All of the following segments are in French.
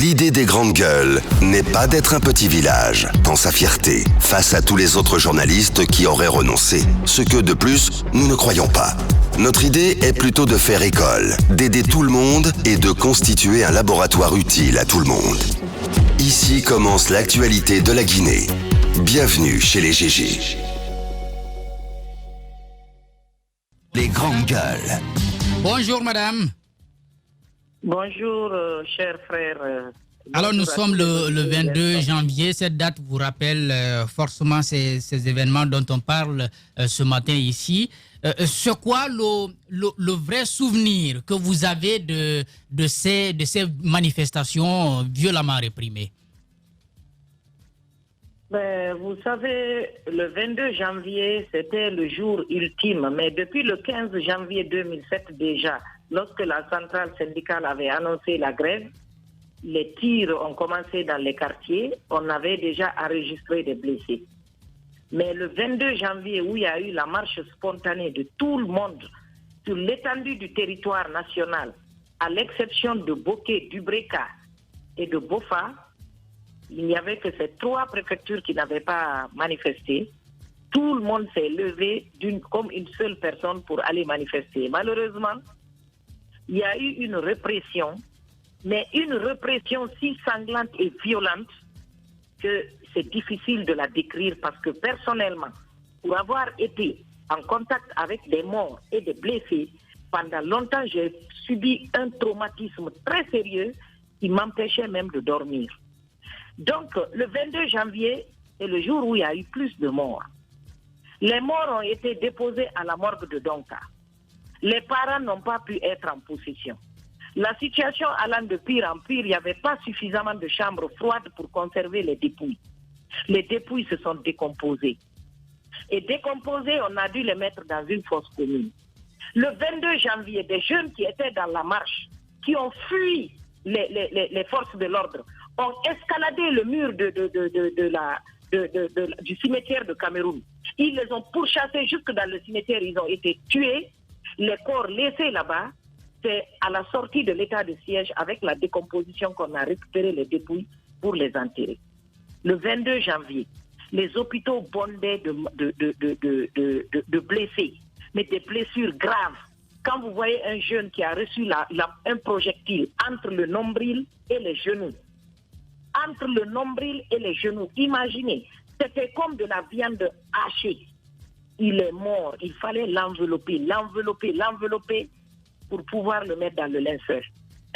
L'idée des grandes gueules n'est pas d'être un petit village, dans sa fierté, face à tous les autres journalistes qui auraient renoncé. Ce que, de plus, nous ne croyons pas. Notre idée est plutôt de faire école, d'aider tout le monde et de constituer un laboratoire utile à tout le monde. Ici commence l'actualité de la Guinée. Bienvenue chez les GG. Les grandes gueules. Bonjour madame. Bonjour cher frère. Alors nous sommes le 22 janvier. Cette date vous rappelle forcément ces événements dont on parle ce matin ici. C'est quoi le vrai souvenir que vous avez de ces manifestations violemment réprimées? Vous savez, le 22 janvier, c'était le jour ultime, mais depuis le 15 janvier 2007 déjà, lorsque la centrale syndicale avait annoncé la grève, les tirs ont commencé dans les quartiers, on avait déjà enregistré des blessés. Mais le 22 janvier, où il y a eu la marche spontanée de tout le monde sur l'étendue du territoire national, à l'exception de Boké, d'Ubreka et de Bofa, il n'y avait que ces trois préfectures qui n'avaient pas manifesté. Tout le monde s'est levé comme une seule personne pour aller manifester. Malheureusement, il y a eu une répression, mais une répression si sanglante et violente que c'est difficile de la décrire parce que personnellement, pour avoir été en contact avec des morts et des blessés, pendant longtemps, j'ai subi un traumatisme très sérieux qui m'empêchait même de dormir. Donc, le 22 janvier est le jour où il y a eu plus de morts. Les morts ont été déposés à la morgue de Donka. Les parents n'ont pas pu être en possession. La situation allant de pire en pire, il n'y avait pas suffisamment de chambres froides pour conserver les dépouilles. Les dépouilles se sont décomposées. Et décomposées, on a dû les mettre dans une fosse commune. Le 22 janvier, des jeunes qui étaient dans la marche, qui ont fui les forces de l'ordre, ont escaladé le mur du cimetière de Cameroun. Ils les ont pourchassés jusque dans le cimetière, ils ont été tués, les corps laissés là-bas. C'est à la sortie de l'état de siège, avec la décomposition, qu'on a récupéré les dépouilles pour les enterrer. Le 22 janvier, les hôpitaux bondaient de blessés, mais des blessures graves. Quand vous voyez un jeune qui a reçu un projectile entre le nombril et les genoux, imaginez, c'était comme de la viande hachée. Il est mort, il fallait l'envelopper pour pouvoir le mettre dans le linceul.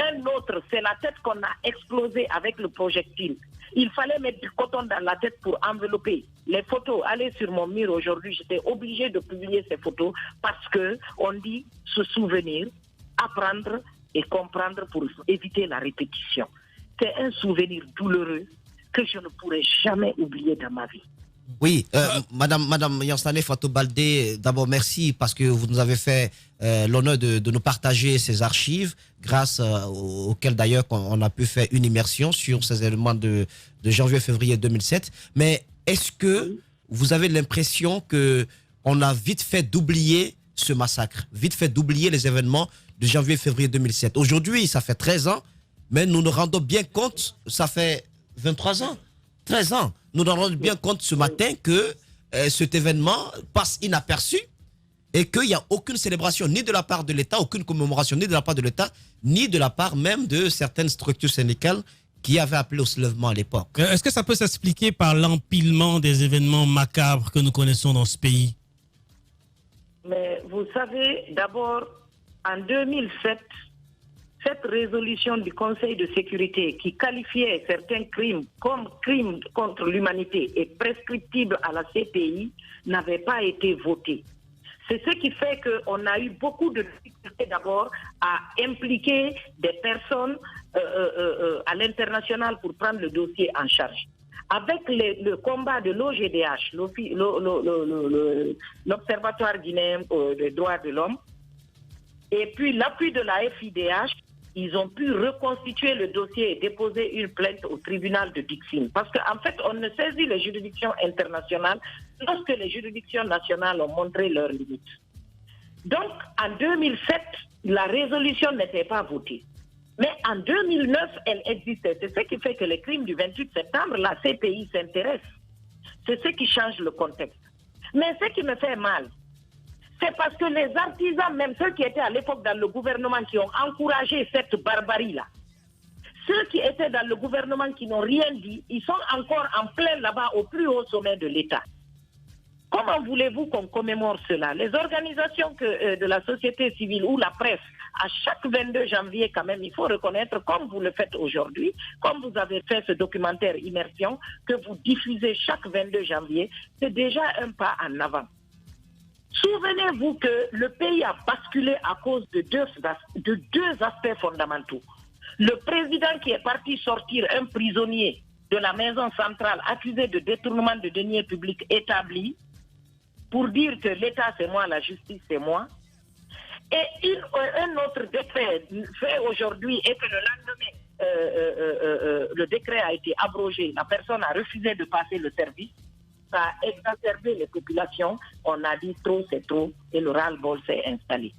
Un autre, c'est la tête qu'on a explosée avec le projectile. Il fallait mettre du coton dans la tête pour envelopper. Les photos, allez sur mon mur aujourd'hui, j'étais obligée de publier ces photos parce que on dit se souvenir, apprendre et comprendre pour éviter la répétition. C'est un souvenir douloureux que je ne pourrai jamais oublier dans ma vie. Oui, Madame Yansane Fatou Baldé, d'abord merci parce que vous nous avez fait l'honneur de nous partager ces archives, grâce auxquelles d'ailleurs on a pu faire une immersion sur ces éléments de janvier-février 2007. Mais est-ce que vous avez l'impression qu'on a vite fait d'oublier ce massacre, vite fait d'oublier les événements de janvier-février 2007? Aujourd'hui, ça fait 13 ans, mais nous nous rendons bien compte, ça fait 23 ans, 13 ans. Nous nous rendons bien compte ce matin que cet événement passe inaperçu et qu'il n'y a aucune célébration ni de la part de l'État, aucune commémoration ni de la part de l'État, ni de la part même de certaines structures syndicales qui avaient appelé au soulèvement à l'époque. Est-ce que ça peut s'expliquer par l'empilement des événements macabres que nous connaissons dans ce pays? Mais vous savez, d'abord, en 2007, cette résolution du Conseil de sécurité qui qualifiait certains crimes comme crimes contre l'humanité et prescriptibles à la CPI n'avait pas été votée. C'est ce qui fait qu'on a eu beaucoup de difficultés d'abord à impliquer des personnes à l'international pour prendre le dossier en charge. Avec le combat de l'OGDH, l'Observatoire guinéen des droits de l'homme, et puis l'appui de la FIDH, ils ont pu reconstituer le dossier et déposer une plainte au tribunal de Dixine. Parce qu'en fait, on ne saisit les juridictions internationales lorsque les juridictions nationales ont montré leurs limites. Donc, en 2007, la résolution n'était pas votée. Mais en 2009, elle existait. C'est ce qui fait que les crimes du 28 septembre, la CPI s'intéresse. C'est ce qui change le contexte. Mais ce qui me fait mal, c'est parce que les artisans, même ceux qui étaient à l'époque dans le gouvernement, qui ont encouragé cette barbarie-là, ceux qui étaient dans le gouvernement qui n'ont rien dit, ils sont encore en plein là-bas au plus haut sommet de l'État. Comment voulez-vous qu'on commémore cela? Les organisations de la société civile ou la presse, à chaque 22 janvier quand même, il faut reconnaître, comme vous le faites aujourd'hui, comme vous avez fait ce documentaire Immersion, que vous diffusez chaque 22 janvier, c'est déjà un pas en avant. Souvenez-vous que le pays a basculé à cause de deux aspects fondamentaux. Le président qui est parti sortir un prisonnier de la maison centrale accusé de détournement de deniers publics établi pour dire que l'État c'est moi, la justice c'est moi. Et un autre décret fait aujourd'hui et que le lendemain, le décret a été abrogé, la personne a refusé de passer le service, ça a exacerbé les populations, on a dit trop c'est trop et le ras-le-bol s'est installé.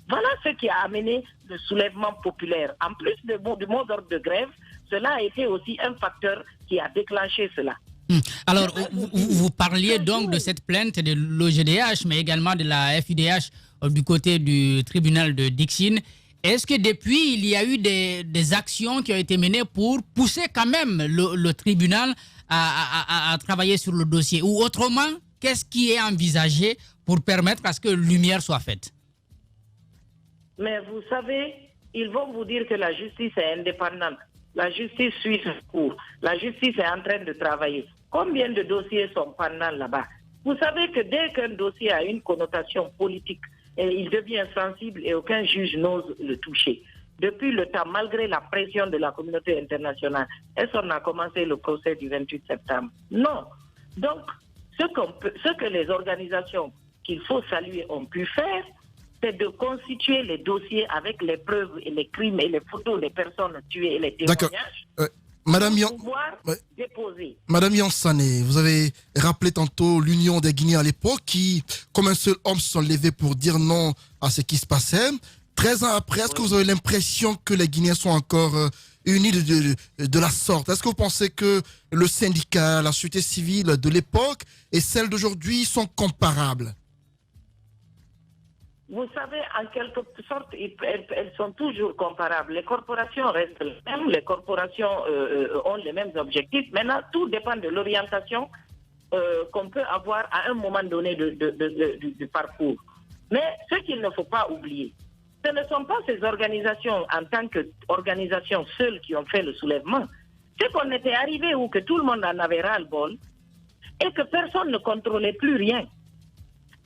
Voilà ce qui a amené le soulèvement populaire. En plus du mot d'ordre de grève, cela a été aussi un facteur qui a déclenché cela. Alors, vous parliez donc de cette plainte de l'OGDH, mais également de la FIDH du côté du tribunal de Dixine. Est-ce que depuis, il y a eu des actions qui ont été menées pour pousser quand même le tribunal à travailler sur le dossier? Ou autrement, qu'est-ce qui est envisagé pour permettre à ce que lumière soit faite? Mais vous savez, ils vont vous dire que la justice est indépendante. La justice suit son cours. La justice est en train de travailler. Combien de dossiers sont pendants là-bas? Vous savez que dès qu'un dossier a une connotation politique, il devient sensible et aucun juge n'ose le toucher. Depuis le temps, malgré la pression de la communauté internationale, est-ce qu'on a commencé le procès du 28 septembre? Non. Donc, ce que les organisations qu'il faut saluer ont pu faire, c'est de constituer les dossiers avec les preuves et les crimes et les photos des personnes tuées et les témoignages. Madame Yansane, vous avez rappelé tantôt l'Union des Guinéens à l'époque qui, comme un seul homme, se sont levés pour dire non à ce qui se passait. 13 ans après, est-ce que vous avez l'impression que les Guinéens sont encore unis de la sorte? Est-ce que vous pensez que le syndicat, la société civile de l'époque et celle d'aujourd'hui sont comparables? Vous savez, en quelque sorte, elles sont toujours comparables. Les corporations restent les mêmes, les corporations ont les mêmes objectifs. Maintenant, tout dépend de l'orientation qu'on peut avoir à un moment donné du parcours. Mais ce qu'il ne faut pas oublier, ce ne sont pas ces organisations en tant qu'organisations seules qui ont fait le soulèvement. C'est qu'on était arrivé où que tout le monde en avait ras-le-bol et que personne ne contrôlait plus rien.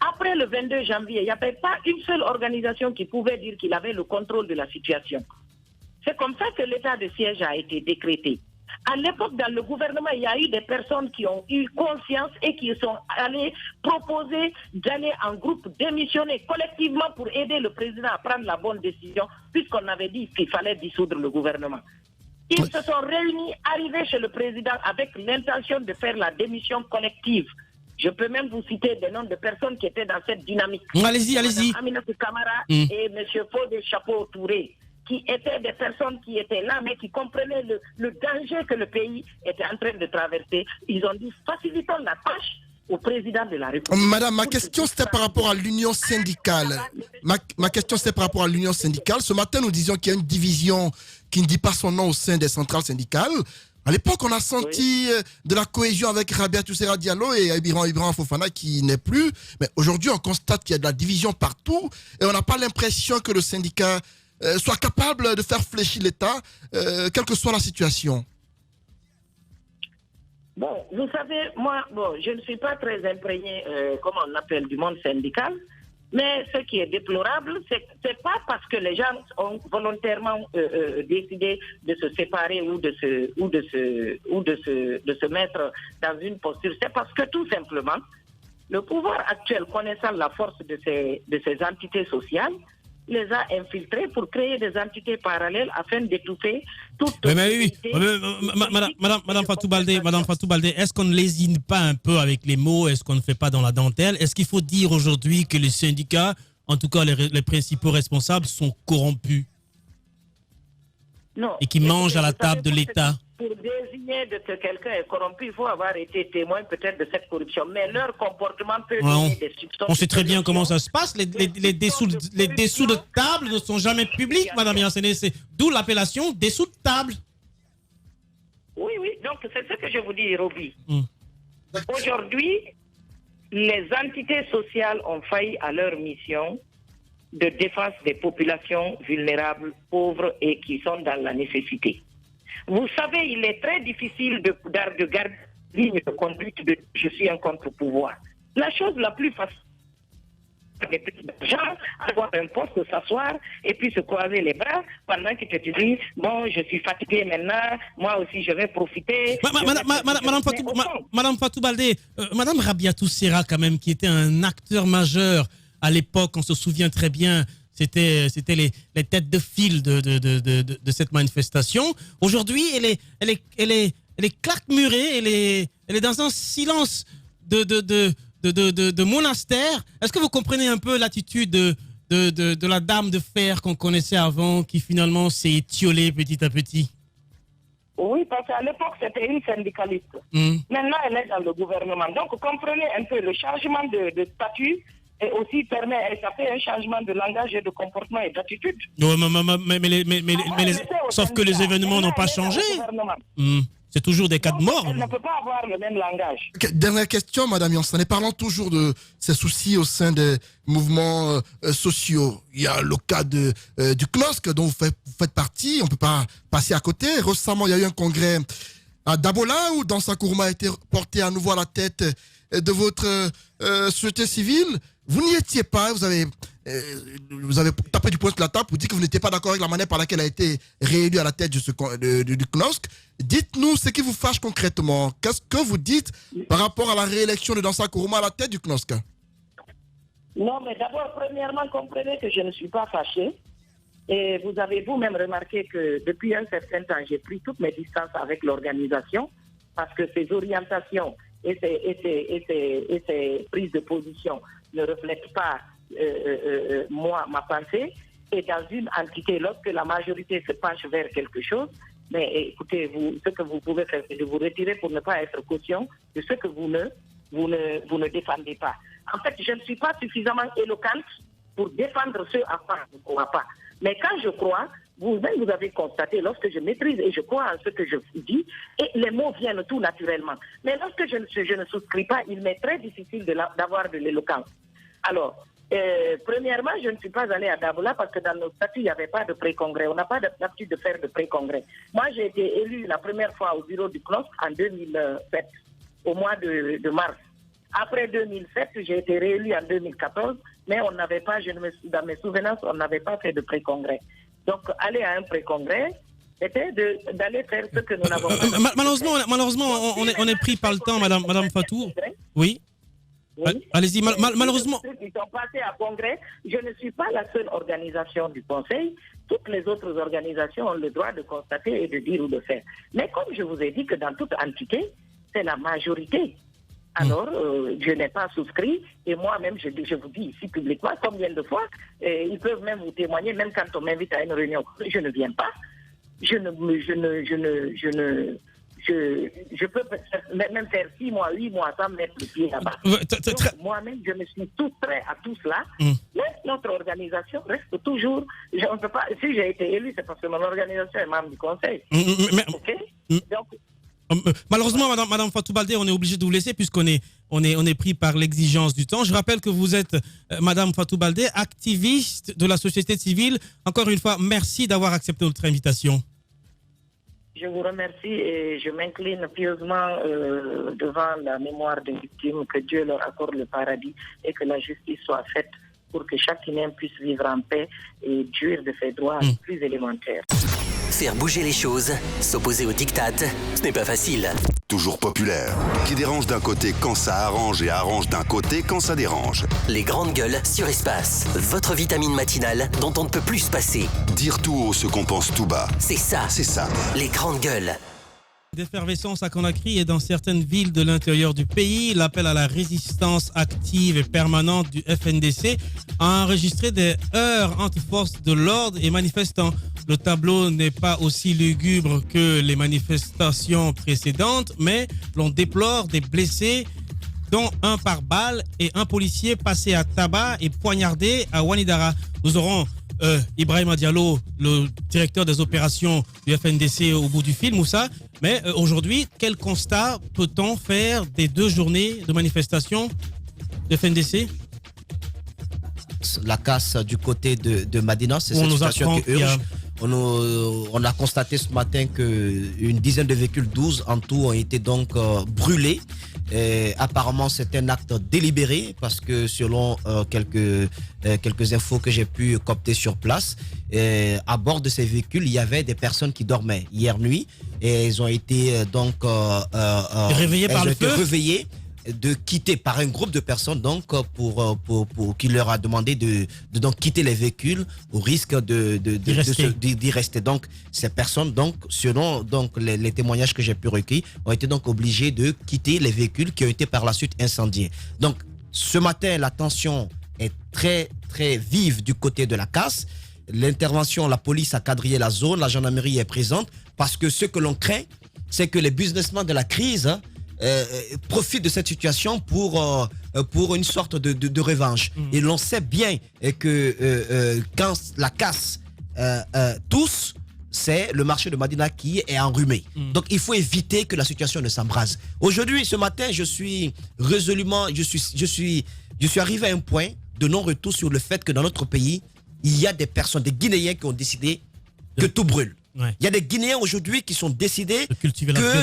Après le 22 janvier, il n'y avait pas une seule organisation qui pouvait dire qu'il avait le contrôle de la situation. C'est comme ça que l'état de siège a été décrété. À l'époque, dans le gouvernement, il y a eu des personnes qui ont eu conscience et qui sont allées proposer d'aller en groupe démissionner collectivement pour aider le président à prendre la bonne décision, puisqu'on avait dit qu'il fallait dissoudre le gouvernement. Ils se sont réunis, arrivés chez le président avec l'intention de faire la démission collective. Je peux même vous citer des noms de personnes qui étaient dans cette dynamique. Allez-y. Aminatou Kamara et M. Fodé Chapeau-Touré, qui étaient des personnes qui étaient là, mais qui comprenaient le danger que le pays était en train de traverser. Ils ont dit, facilitons la tâche au président de la République. Madame, ma question c'était par rapport à l'union syndicale. Ma question c'était par rapport à l'union syndicale. Ce matin, nous disions qu'il y a une division qui ne dit pas son nom au sein des centrales syndicales. À l'époque, on a senti de la cohésion avec Rabia Toussera Diallo et Ibrahim Fofana qui n'est plus. Mais aujourd'hui, on constate qu'il y a de la division partout et on n'a pas l'impression que le syndicat soit capable de faire fléchir l'État, quelle que soit la situation. Bon, vous savez, moi, je ne suis pas très imprégné, comme on appelle, du monde syndical. Mais ce qui est déplorable, c'est pas parce que les gens ont volontairement décidé de se séparer ou de se mettre dans une posture. C'est parce que tout simplement, le pouvoir actuel, connaissant la force de ces entités sociales, les a infiltrés pour créer des entités parallèles afin d'étouffer toute... Oui. Madame Fatou Baldé, est-ce qu'on ne lésine pas un peu avec les mots? Est-ce qu'on ne fait pas dans la dentelle? Est-ce qu'il faut dire aujourd'hui que les syndicats, en tout cas les principaux responsables, sont corrompus? Non. et qui mangent à la Vous savez, table de l'État. Pour désigner que quelqu'un est corrompu, il faut avoir été témoin peut-être de cette corruption. Mais leur comportement peut donner des soupçons. On sait très bien comment ça se passe. Les dessous de table ne sont jamais publics, Madame Yansené. C'est d'où l'appellation dessous de table. Oui, oui. Donc, c'est ce que je vous dis, Roby. Aujourd'hui, les entités sociales ont failli à leur mission de défense des populations vulnérables, pauvres et qui sont dans la nécessité. Vous savez, il est très difficile de garder ligne de conduite de « je suis un contre-pouvoir ». La chose la plus facile, des petits gens, avoir un poste, s'asseoir et puis se croiser les bras pendant que tu te dis « bon, je suis fatigué maintenant, moi aussi je vais profiter ». Madame Fatou Baldé, Madame Rabiatou Serra quand même, qui était un acteur majeur à l'époque, on se souvient très bien, c'était les têtes de file de cette manifestation. Aujourd'hui, elle est claquemurée, elle est dans un silence de monastère. Est-ce que vous comprenez un peu l'attitude de la dame de fer qu'on connaissait avant, qui finalement s'est étiolée petit à petit? Oui, parce qu'à l'époque, c'était une syndicaliste. Maintenant, elle est dans le gouvernement. Donc, comprenez un peu le changement de statut et aussi ça fait un changement de langage et de comportement et d'attitude. Non, sauf que les événements n'ont pas changé. C'est toujours des cas de mort. Elle ne peut pas avoir le même langage. Dernière question, Madame Yansané. Parlant toujours de ces soucis au sein des mouvements sociaux. Il y a le cas du CNOSC dont vous faites partie. On ne peut pas passer à côté. Récemment, il y a eu un congrès à Dabola où Dansa Kourouma a été porté à nouveau à la tête de votre société civile. Vous n'y étiez pas. Vous avez tapé du poing sur la table pour dire que vous n'étiez pas d'accord avec la manière par laquelle elle a été réélue à la tête du CNOSC. Dites-nous ce qui vous fâche concrètement. Qu'est-ce que vous dites par rapport à la réélection de Dansa Kourouma à la tête du CNOSC? Non, mais d'abord, premièrement, comprenez que je ne suis pas fâchée. Et vous avez vous-même remarqué que depuis un certain temps, j'ai pris toutes mes distances avec l'organisation parce que ses orientations et ses prises de position ne reflètent pas moi, ma pensée. Et dans une entité, lorsque la majorité se penche vers quelque chose, mais écoutez, ce que vous pouvez faire, c'est de vous retirer pour ne pas être caution de ce que vous ne défendez pas. En fait, je ne suis pas suffisamment éloquente pour défendre ce à quoi je ne crois pas. Mais quand je crois, vous-même vous avez constaté, lorsque je maîtrise et je crois en ce que je vous dis, et les mots viennent tout naturellement. Mais lorsque je ne souscris pas, il m'est très difficile d'avoir de l'éloquence. Alors, premièrement, je ne suis pas allée à Dabola parce que dans nos statuts, il n'y avait pas de pré-congrès. On n'a pas l'habitude de faire de pré-congrès. Moi, j'ai été élue la première fois au bureau du CNOSC en 2007, au mois de mars. Après 2007, j'ai été réélue en 2014, mais on n'avait pas, dans mes souvenirs, on n'avait pas fait de pré-congrès. Donc, aller à un pré-congrès, c'était d'aller faire ce que nous n'avons pas. Malheureusement, on est pris par le temps, Madame Fatou. Oui. Oui. Allez-y, malheureusement. Ceux qui sont passés à congrès, je ne suis pas la seule organisation du Conseil. Toutes les autres organisations ont le droit de constater et de dire ou de faire. Mais comme je vous ai dit que dans toute entité, c'est la majorité. Alors, je n'ai pas souscrit. Et moi-même, je vous dis ici publiquement, combien de fois, ils peuvent même vous témoigner, même quand on m'invite à une réunion, je ne viens pas. Je peux même faire 6 mois, 8 mois sans mettre le pied là-bas. Moi-même, je me suis tout prêt à tout cela. Mais notre organisation reste toujours... On peut pas, si j'ai été élu, c'est parce que mon organisation est membre du Conseil. Donc, malheureusement, Madame Fatou Baldé, on est obligé de vous laisser puisqu'on est pris par l'exigence du temps. Je rappelle que vous êtes, Madame Fatou Baldé, activiste de la société civile. Encore une fois, merci d'avoir accepté notre invitation. Je vous remercie et je m'incline pieusement devant la mémoire des victimes, que Dieu leur accorde le paradis et que la justice soit faite pour que chaque humain puisse vivre en paix et jouir de ses droits plus élémentaires. Faire bouger les choses, s'opposer aux diktats, ce n'est pas facile. Toujours populaire, qui dérange d'un côté quand ça arrange et arrange d'un côté quand ça dérange. Les grandes gueules sur Espace, votre vitamine matinale dont on ne peut plus se passer. Dire tout haut ce qu'on pense tout bas. C'est ça. Les grandes gueules. D'effervescence à Conakry et dans certaines villes de l'intérieur du pays, l'appel à la résistance active et permanente du FNDC a enregistré des heurts entre forces de l'ordre et manifestants. le tableau n'est pas aussi lugubre que les manifestations précédentes, mais l'on déplore des blessés, dont un par balle et un policier passé à tabac et poignardé à Ouanidara. Nous aurons Ibrahima Diallo, le directeur des opérations du FNDC au bout du fil, Moussa. Mais aujourd'hui, quel constat peut-on faire des 2 journées de manifestation de FNDC? La casse du côté de Madina, c'est cette situation qui urge. On a constaté ce matin qu'une dizaine de véhicules, 12 en tout, ont été donc brûlés. Et apparemment, c'est un acte délibéré parce que selon quelques infos que j'ai pu copter sur place, à bord de ces véhicules, il y avait des personnes qui dormaient hier nuit et elles ont été donc réveillées par le feu. Réveillées de quitter par un groupe de personnes donc pour qui leur a demandé de donc quitter les véhicules au risque d'y rester. Donc ces personnes donc selon donc les témoignages que j'ai pu recueillir ont été donc obligées de quitter les véhicules qui ont été par la suite incendiés. Donc ce matin la tension est très très vive du côté de la casse. L'intervention, la police a quadrillé la zone, la gendarmerie est présente parce que ce que l'on craint, c'est que les businessmen de la crise profitent de cette situation pour une sorte de revanche. Et l'on sait bien que quand la casse tousse, c'est le marché de Madina qui est enrhumé. Donc il faut éviter que la situation ne s'embrase. Aujourd'hui, ce matin, je suis arrivé à un point de non-retour sur le fait que dans notre pays, il y a des personnes, des Guinéens qui ont décidé que tout brûle. Ouais. Il y a des Guinéens aujourd'hui qui sont décidés que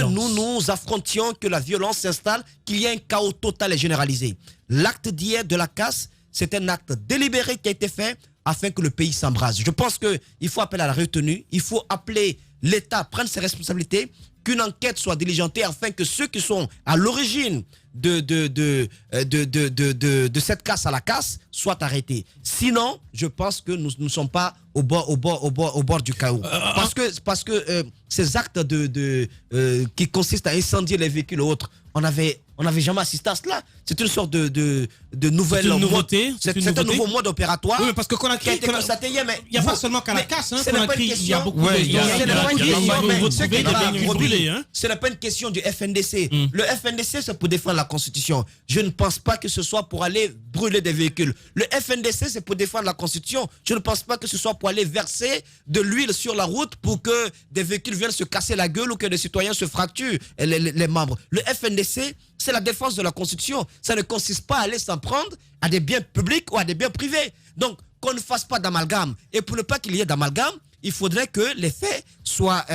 nous affrontions, que la violence s'installe, qu'il y ait un chaos total et généralisé. L'acte d'hier de la casse, c'est un acte délibéré qui a été fait afin que le pays s'embrase. Je pense qu'il faut appeler à la retenue, il faut appeler l'État à prendre ses responsabilités, qu'une enquête soit diligentée afin que ceux qui sont à l'origine de cette casse à la casse soient arrêtés. Sinon, je pense que nous ne sommes pas au bord du chaos. Parce que ces actes qui consistent à incendier les véhicules ou autres, on n'avait jamais assisté à cela. C'est une sorte de nouvelle nouveauté. C'est un nouveau mode opératoire. Oui, parce que qui a été constaté hier, mais il n'y a pas seulement qu'à la casse. Ce n'est pas une question. Ce n'est pas une question du FNDC. Le FNDC, c'est pour défendre la Constitution. Je ne pense pas que ce soit pour aller brûler des véhicules. Le FNDC, c'est pour défendre la Constitution. Je ne pense pas que ce soit pour aller verser de l'huile sur la route pour que des véhicules viennent se casser la gueule ou que des citoyens se fracturent les membres. Le FNDC, c'est la défense de la Constitution. Ça ne consiste pas à aller s'en prendre à des biens publics ou à des biens privés. Donc, qu'on ne fasse pas d'amalgame. Et pour ne pas qu'il y ait d'amalgame, il faudrait que les faits soient,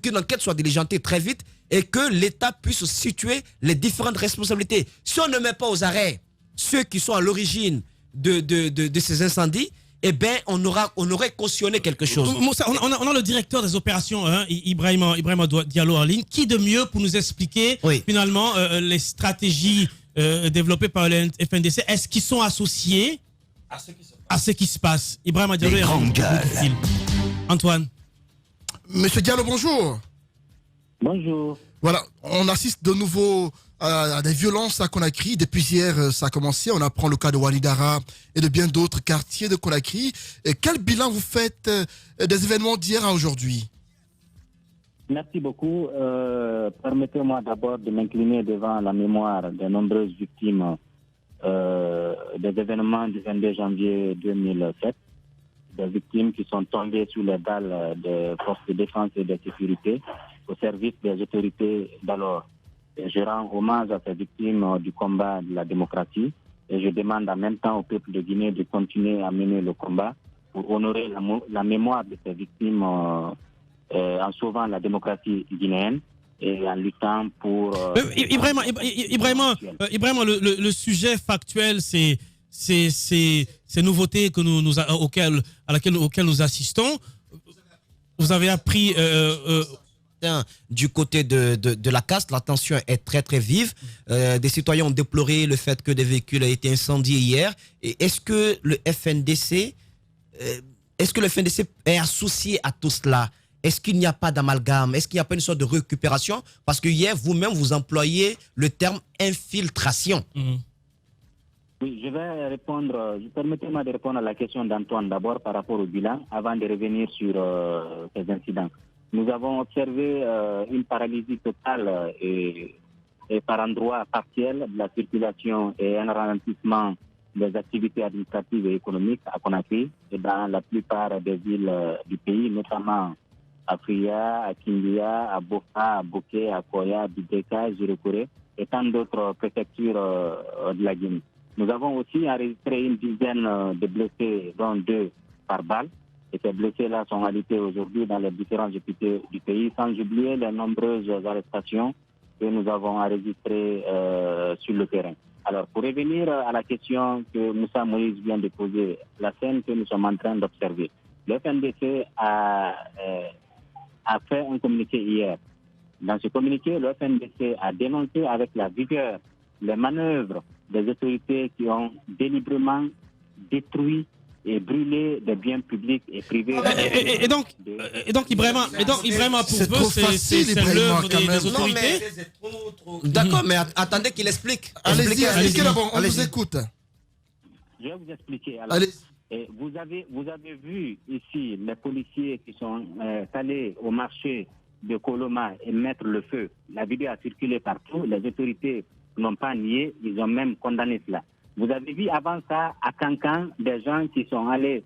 qu'une enquête soit diligentée très vite et que l'État puisse situer les différentes responsabilités. Si on ne met pas aux arrêts ceux qui sont à l'origine de ces incendies, eh bien, on aurait cautionné quelque chose. Moussa, on a le directeur des opérations, Ibrahima Diallo en ligne. Qui de mieux pour nous expliquer finalement les stratégies développées par le FNDC? Est-ce qu'ils sont associés à ce qui se passe? Ibrahima Diallo est en ligne. Antoine. Monsieur Diallo, bonjour. Bonjour. Voilà, on assiste de nouveau à des violences à Conakry. Depuis hier, ça a commencé. On apprend le cas de Ouanidara et de bien d'autres quartiers de Conakry. Et quel bilan vous faites des événements d'hier à aujourd'hui? Merci beaucoup. Permettez-moi d'abord de m'incliner devant la mémoire des nombreuses victimes des événements du 22 janvier 2007. Des victimes qui sont tombées sous les balles des forces de défense et de sécurité au service des autorités d'alors. Je rends hommage à ces victimes du combat de la démocratie et je demande en même temps au peuple de Guinée de continuer à mener le combat pour honorer la mémoire de ces victimes en sauvant la démocratie guinéenne et en luttant pour... Ibrahima, le sujet factuel, c'est ces nouveautés que auxquelles nous assistons. Vous avez appris... du côté de la casse, la tension est très très vive. Des citoyens ont déploré le fait que des véhicules aient été incendiés hier. Et est-ce que le FNDC est associé à tout cela? Est-ce qu'il n'y a pas d'amalgame? Est-ce qu'il n'y a pas une sorte de récupération? Parce que hier, vous-même, vous employez le terme infiltration. Oui, permettez-moi de répondre à la question d'Antoine d'abord par rapport au bilan, avant de revenir sur ces incidents. Nous avons observé une paralysie totale et par endroits partiels de la circulation et un ralentissement des activités administratives et économiques à Conakry et dans la plupart des villes du pays, notamment à Fria, à Kindia, à Bofa, à Bouquet, à Koya, à Bideka, à Jirekore et tant d'autres préfectures de la Guinée. Nous avons aussi enregistré une dizaine de blessés, dont 2 par balle. Et ces blessés-là sont arrêtés aujourd'hui dans les différents hôpitaux du pays, sans oublier les nombreuses arrestations que nous avons enregistrées sur le terrain. Alors, pour revenir à la question que Moussa Moïse vient de poser, la scène que nous sommes en train d'observer, le FNDC a fait un communiqué hier. Dans ce communiqué, le FNDC a dénoncé avec la vigueur les manœuvres des autorités qui ont délibérément détruit et brûlé des biens publics et privés. Et donc, Ibrahima, pour vous, c'est l'œuvre des autorités. D'accord, mais attendez qu'il explique. Allez-y, expliquez d'abord, on vous écoute. Je vais vous expliquer. Alors, vous avez vu ici les policiers qui sont allés au marché de Koloma et mettre le feu. La vidéo a circulé partout. Les autorités n'ont pas nié, ils ont même condamné cela. Vous avez vu avant ça, à Cancan, des gens qui sont allés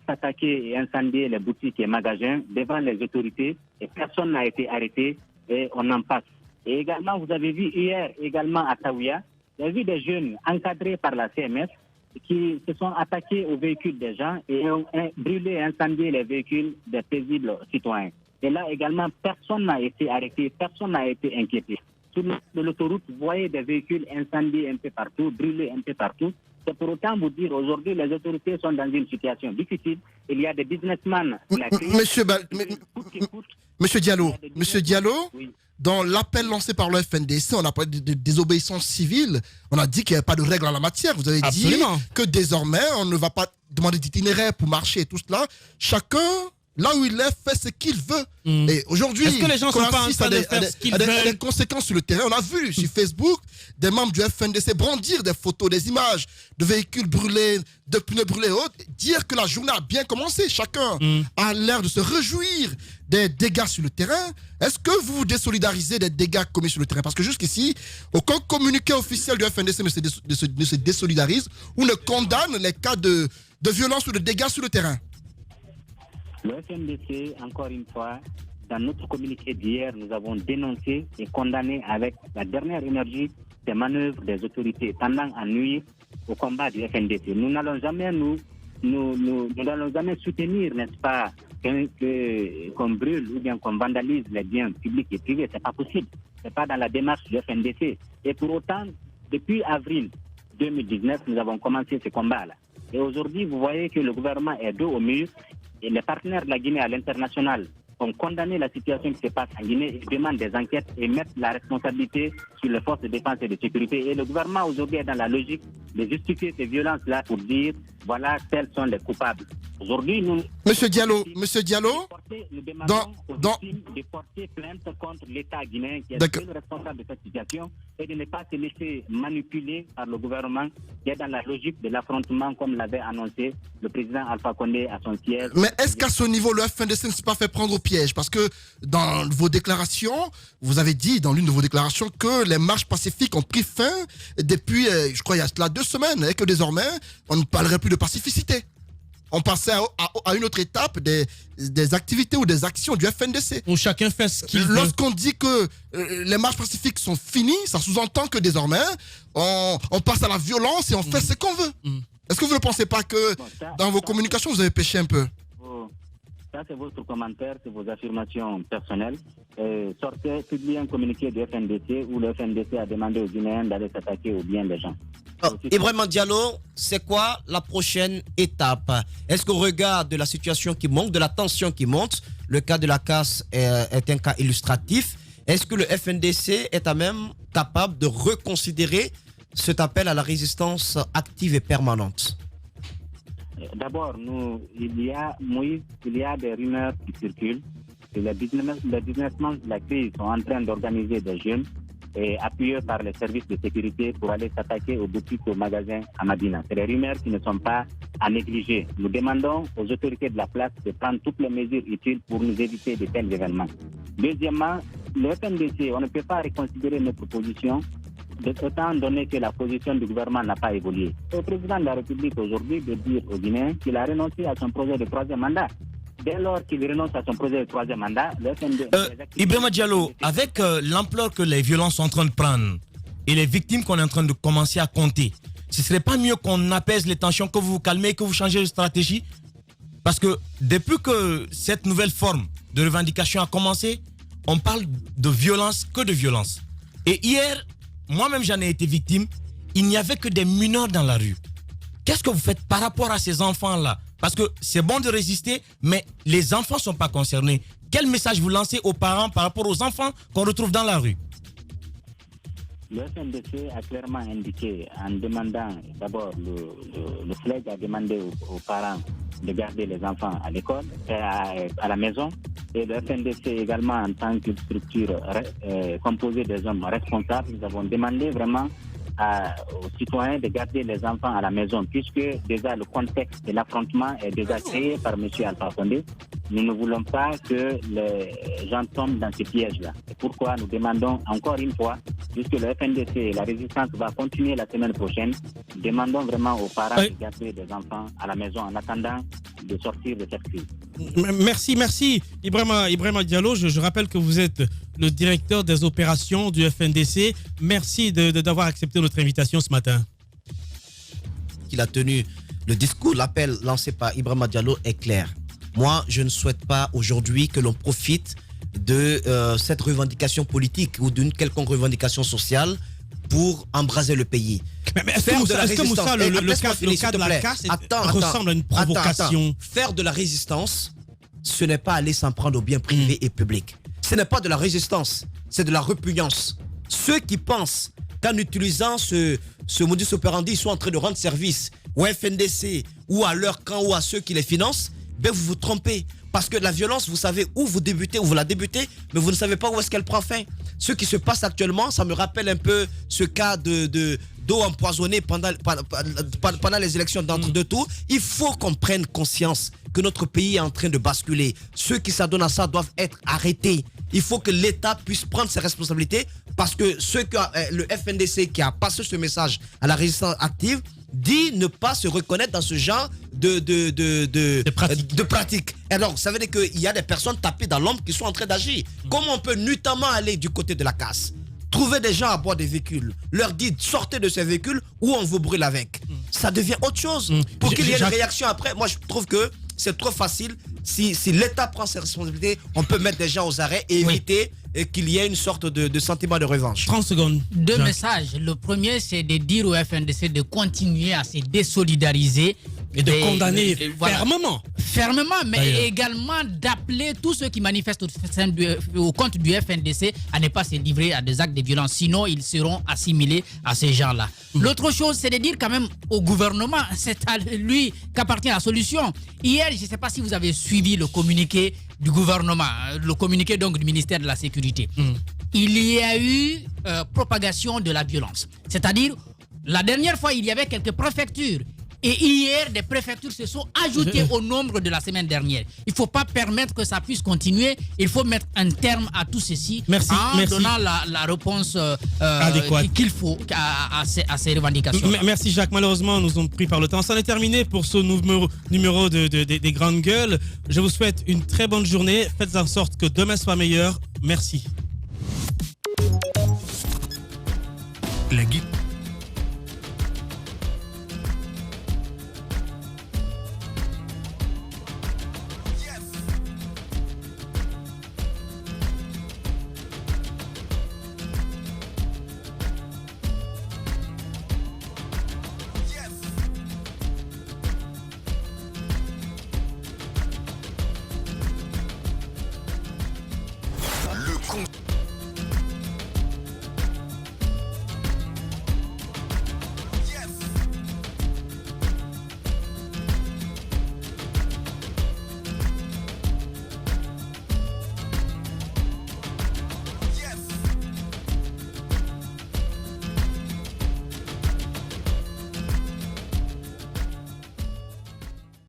s'attaquer et incendier les boutiques et magasins devant les autorités et personne n'a été arrêté et on en passe. Et également, vous avez vu hier, également à Taouya, vous avez vu des jeunes encadrés par la CMS qui se sont attaqués aux véhicules des gens et ont brûlé et incendié les véhicules des paisibles citoyens. Et là également, personne n'a été arrêté, personne n'a été inquiété. Sur l'autoroute, vous voyez des véhicules incendiés un peu partout, brûlés un peu partout. C'est pour autant vous dire, aujourd'hui, les autorités sont dans une situation difficile. Il y a des businessmen. Monsieur Diallo, oui. Dans l'appel lancé par le FNDC, on a parlé de désobéissance civile. On a dit qu'il n'y avait pas de règles en la matière. Vous avez dit que désormais, on ne va pas demander d'itinéraire pour marcher et tout cela. Chacun, là où il est, fait ce qu'il veut. Et aujourd'hui, est-ce que les gens sont pas en train de faire ce qu'ils veulent? Des conséquences sur le terrain. On a vu sur Facebook des membres du FNDC brandir des photos, des images de véhicules brûlés, de pneus brûlés et autres. Dire que la journée a bien commencé. Chacun a l'air de se réjouir des dégâts sur le terrain. Est-ce que vous vous désolidarisez des dégâts commis sur le terrain? Parce que jusqu'ici, aucun communiqué officiel du FNDC ne se désolidarise ou ne condamne les cas de violence ou de dégâts sur le terrain. Le FNDC, encore une fois, dans notre communiqué d'hier, nous avons dénoncé et condamné avec la dernière énergie ces manœuvres des autorités tendant à nuire au combat du FNDC. Nous n'allons jamais n'allons jamais soutenir, n'est-ce pas, qu'on brûle ou bien qu'on vandalise les biens publics et privés. C'est pas possible. C'est pas dans la démarche du FNDC. Et pour autant, depuis avril 2019, nous avons commencé ce combat-là. Et aujourd'hui, vous voyez que le gouvernement est dos au mur et les partenaires de la Guinée à l'international ont condamné la situation qui se passe en Guinée et demandent des enquêtes et mettent la responsabilité sur les forces de défense et de sécurité. Et le gouvernement aujourd'hui est dans la logique de justifier ces violences-là pour dire, voilà, tels sont les coupables. Aujourd'hui, nous... Monsieur Diallo, nous demandons aux victimes de porter plainte contre l'État guinéen qui est le responsable de cette situation et de ne pas se laisser manipuler par le gouvernement qui est dans la logique de l'affrontement comme l'avait annoncé le président Alpha Condé à son siège. Mais est-ce qu'à ce niveau, le FNDC ne s'est pas fait prendre au piège? Parce que dans vos déclarations, vous avez dit dans l'une de vos déclarations que les marches pacifiques ont pris fin depuis, je crois, il y a cela 2 semaines et que désormais, on ne parlerait plus de pacificité. On passait à une autre étape des activités ou des actions du FNDC. Où chacun fait ce qu'il veut. Lorsqu'on dit que les marches pacifiques sont finies, ça sous-entend que désormais, on passe à la violence et on fait ce qu'on veut. Est-ce que vous ne pensez pas que dans vos communications, vous avez péché un peu? Ça, c'est votre commentaire, c'est vos affirmations personnelles. Sortez, publiez un communiqué du FNDC où le FNDC a demandé aux Guinéens d'aller s'attaquer aux biens des gens. Ibrahima Diallo, c'est quoi la prochaine étape? Est-ce qu'au regard de la situation qui monte, de la tension qui monte, le cas de la casse est un cas illustratif, est-ce que le FNDC est à même capable de reconsidérer cet appel à la résistance active et permanente? D'abord, il y a des rumeurs qui circulent. Et les businessmen de la crise sont en train d'organiser des jeunes et appuyé par les services de sécurité pour aller s'attaquer aux boutiques, aux magasins à Madina. C'est des rumeurs qui ne sont pas à négliger. Nous demandons aux autorités de la place de prendre toutes les mesures utiles pour nous éviter de tels événements. Deuxièmement, le FNDC, on ne peut pas reconsidérer notre position autant donné que la position du gouvernement n'a pas évolué. Le président de la République aujourd'hui de dire aux Guinéens qu'il a renoncé à son projet de troisième mandat. Dès lors qu'il renonce à son projet de troisième mandat, le FNDC... Ibrahima Diallo, avec l'ampleur que les violences sont en train de prendre et les victimes qu'on est en train de commencer à compter, ce ne serait pas mieux qu'on apaise les tensions, que vous vous calmez, que vous changez de stratégie? Parce que depuis que cette nouvelle forme de revendication a commencé, on parle de violence, que de violence. Et hier, moi-même j'en ai été victime, il n'y avait que des mineurs dans la rue. Qu'est-ce que vous faites par rapport à ces enfants-là? Parce que c'est bon de résister, mais les enfants ne sont pas concernés. Quel message vous lancez aux parents par rapport aux enfants qu'on retrouve dans la rue? Le FNDC a clairement indiqué, en demandant d'abord, le FLEG a demandé aux parents de garder les enfants à l'école, à la maison. Et le FNDC également, en tant que structure composée des hommes responsables, nous avons demandé vraiment aux citoyens de garder les enfants à la maison, puisque déjà le contexte de l'affrontement est déjà créé par M. Alpha Condé. Nous ne voulons pas que les gens tombent dans ces pièges-là. C'est pourquoi nous demandons encore une fois, puisque le FNDC et la résistance va continuer la semaine prochaine, nous demandons vraiment aux parents de garder les enfants à la maison en attendant de sortir de cette crise. Merci Ibrahima Diallo. Je rappelle que vous êtes le directeur des opérations du FNDC. Merci d'avoir accepté notre invitation ce matin. Il a tenu le discours, l'appel lancé par Ibrahima Diallo est clair. Moi, je ne souhaite pas aujourd'hui que l'on profite de cette revendication politique ou d'une quelconque revendication sociale pour embraser le pays. Mais est-ce que Moussa, le cas de la casse ressemble à une provocation? Faire de la résistance, ce n'est pas aller s'en prendre aux biens privés et publics. Ce n'est pas de la résistance, c'est de la répugnance. Ceux qui pensent qu'en utilisant ce modus operandi, ils sont en train de rendre service au FNDC ou à leur camp ou à ceux qui les financent, ben vous vous trompez. Parce que la violence, vous savez où vous débutez, où vous la débutez, mais vous ne savez pas où est-ce qu'elle prend fin. Ce qui se passe actuellement, ça me rappelle un peu ce cas d'eau empoisonnée pendant les élections d'entre-deux tours. Il faut qu'on prenne conscience que notre pays est en train de basculer. Ceux qui s'adonnent à ça doivent être arrêtés. Il faut que l'État puisse prendre ses responsabilités parce que le FNDC qui a passé ce message à la résistance active dit ne pas se reconnaître dans ce genre de pratique. Alors, ça veut dire qu'il y a des personnes tapées dans l'ombre qui sont en train d'agir. Comment on peut nuitamment aller du côté de la casse? Trouver des gens à bord des véhicules, leur dire sortez de ces véhicules ou on vous brûle avec. Ça devient autre chose. Pour qu'il y ait une réaction après, moi je trouve que c'est trop facile. Si l'État prend ses responsabilités, on peut mettre des gens aux arrêts et éviter qu'il y ait une sorte de sentiment de revanche. 30 secondes. Deux messages. Le premier, c'est de dire au FNDC de continuer à se désolidariser. Et de condamner fermement. Fermement, mais également d'appeler tous ceux qui manifestent au compte du FNDC à ne pas se livrer à des actes de violence. Sinon, ils seront assimilés à ces gens-là. L'autre chose, c'est de dire quand même au gouvernement, c'est à lui qu'appartient la solution. Hier, je ne sais pas si vous avez suivi le communiqué du gouvernement, le communiqué donc du ministère de la Sécurité. Il y a eu propagation de la violence. C'est-à-dire, la dernière fois, il y avait quelques préfectures. Et hier, des préfectures se sont ajoutées au nombre de la semaine dernière. Il ne faut pas permettre que ça puisse continuer. Il faut mettre un terme à tout ceci en donnant la réponse qu'il faut à ces revendications. Merci Jacques. Malheureusement, nous sommes pris par le temps. Ça en est terminé pour ce numéro des Grandes Gueules. Je vous souhaite une très bonne journée. Faites en sorte que demain soit meilleur. Merci. La guide